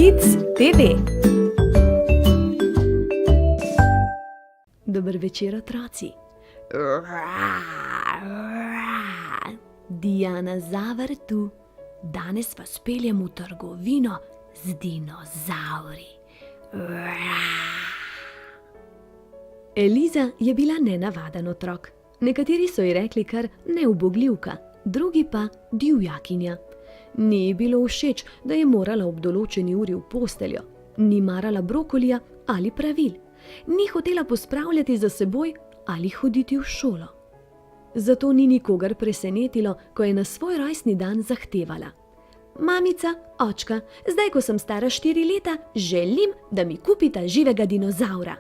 Kids TV. Dober večer, otroci. Dinozaver tu. Danes vas peljem v trgovino z dinozauri. Eliza je bila nenavaden otrok. Nekateri so ji rekli kar neubogljivka, drugi pa divjakinja. Ni ji bilo všeč, da je morala ob določeni uri v posteljo, ni marala brokolija ali pravil, ni hotela pospravljati za seboj ali hoditi v šolo. Zato ni nikogar presenetilo, ko je na svoj rojstni dan zahtevala: Mamica, očka, zdaj ko sem stara 4 leta, želim, da mi kupita živega dinozaura.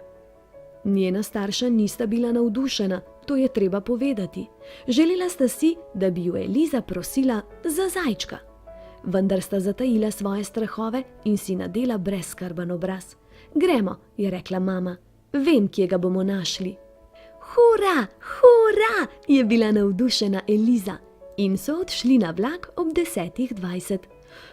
Njena starša nista bila navdušena, to je treba povedati. Želela sta si, da bi ju Eliza prosila za zajčka. Vendar sta zatajila svoje strahove in si nadela brezskrben obraz. Gremo, je rekla mama, vem, kje ga bomo našli. Hura, hura, je bila navdušena Eliza in so odšli na vlak ob 10:20.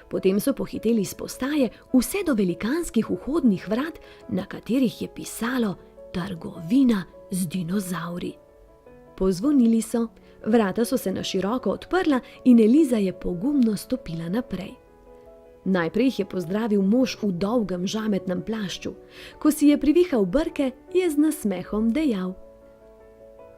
Potem so pohiteli iz postaje vse do velikanskih vhodnih vrat, na katerih je pisalo Trgovina z dinozauri. Pozvonili so, vrata so se na široko odprla in Eliza je pogumno stopila naprej. Najprej jih je pozdravil mož v dolgem žametnem plašču. Ko si je privihal brke, je z nasmehom dejal: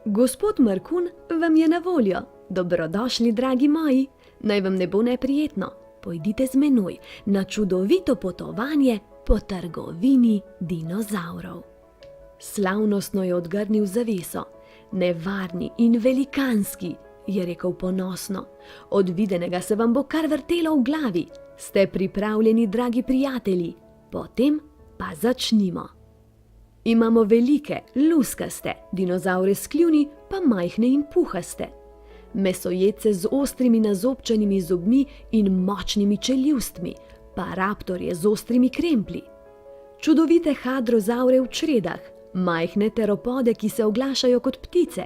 Gospod Markun vam je na voljo. Dobrodošli, dragi moji. Naj vam ne bo neprijetno. Pojdite z menoj na čudovito potovanje po trgovini dinozaurov. Slavnostno je odgrnil zaveso. Nevarni in velikanski, je rekel ponosno. Od videnega se vam bo kar vrtelo v glavi. Ste pripravljeni, dragi prijatelji? Potem pa začnimo. Imamo velike, luskaste, dinozaure s kljuni pa majhne in puhaste. Mesojedce z ostrimi nazobčanimi zobmi in močnimi čeljustmi, pa raptorje z ostrimi kremplji. Čudovite hadrozaure v čredah, majhne teropode, ki se oglašajo kot ptice,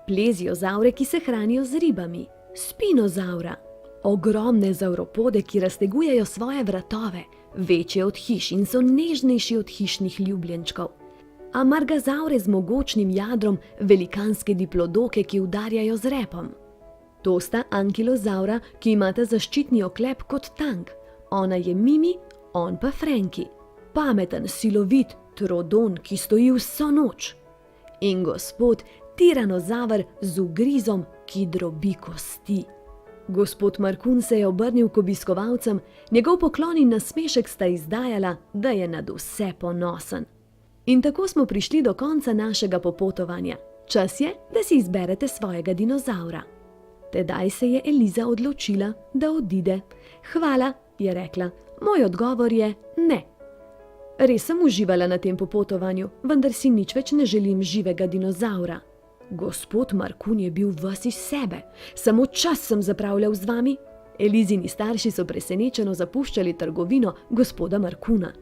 pleziozaure, ki se hranijo z ribami, spinozaura, ogromne zavropode, ki raztegujejo svoje vratove, večje od hiš in so nežnejši od hišnih ljubljenčkov, amargazaure z mogočnim jadrom, velikanske diplodoke, ki udarjajo z repom. To sta ankilozaura, ki imata zaščitni oklep kot tank. Ona je Mimi, on pa Franki. Pameten, silovit Trodon, ki stoji vso noč. In gospod Tiranozaver z ugrizom, ki drobi kosti. Gospod Markun se je obrnil k obiskovalcem, njegov poklon in nasmešek sta izdajala, da je nad vse ponosen. In tako smo prišli do konca našega popotovanja. Čas je, da si izberete svojega dinozaura. Tedaj se je Eliza odločila, da odide. Hvala, je rekla, moj odgovor je ne. Res sem uživala na tem popotovanju, vendar si nič več ne želim živega dinozaura. Gospod Markun je bil ves iz sebe. Samo čas sem zapravljal z vami. Elizini starši so presenečeno zapuščali trgovino gospoda Markuna.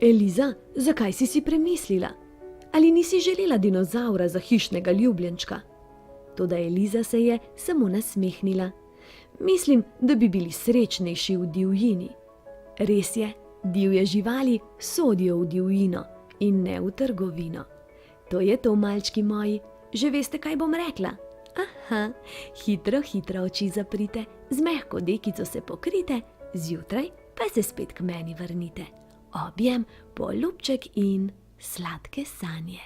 Eliza, zakaj si si premislila? Ali nisi želela dinozaura za hišnega ljubljenčka? Toda Eliza se je samo nasmehnila. Mislim, da bi bili srečnejši v divjini. Res je, divje živali sodijo v divjino in ne v trgovino. To je to, malčki moji. Že veste, kaj bom rekla? Aha, hitro, hitro oči zaprite, z mehko dekico se pokrite, zjutraj pa se spet k meni vrnite. Objem, poljubček in sladke sanje.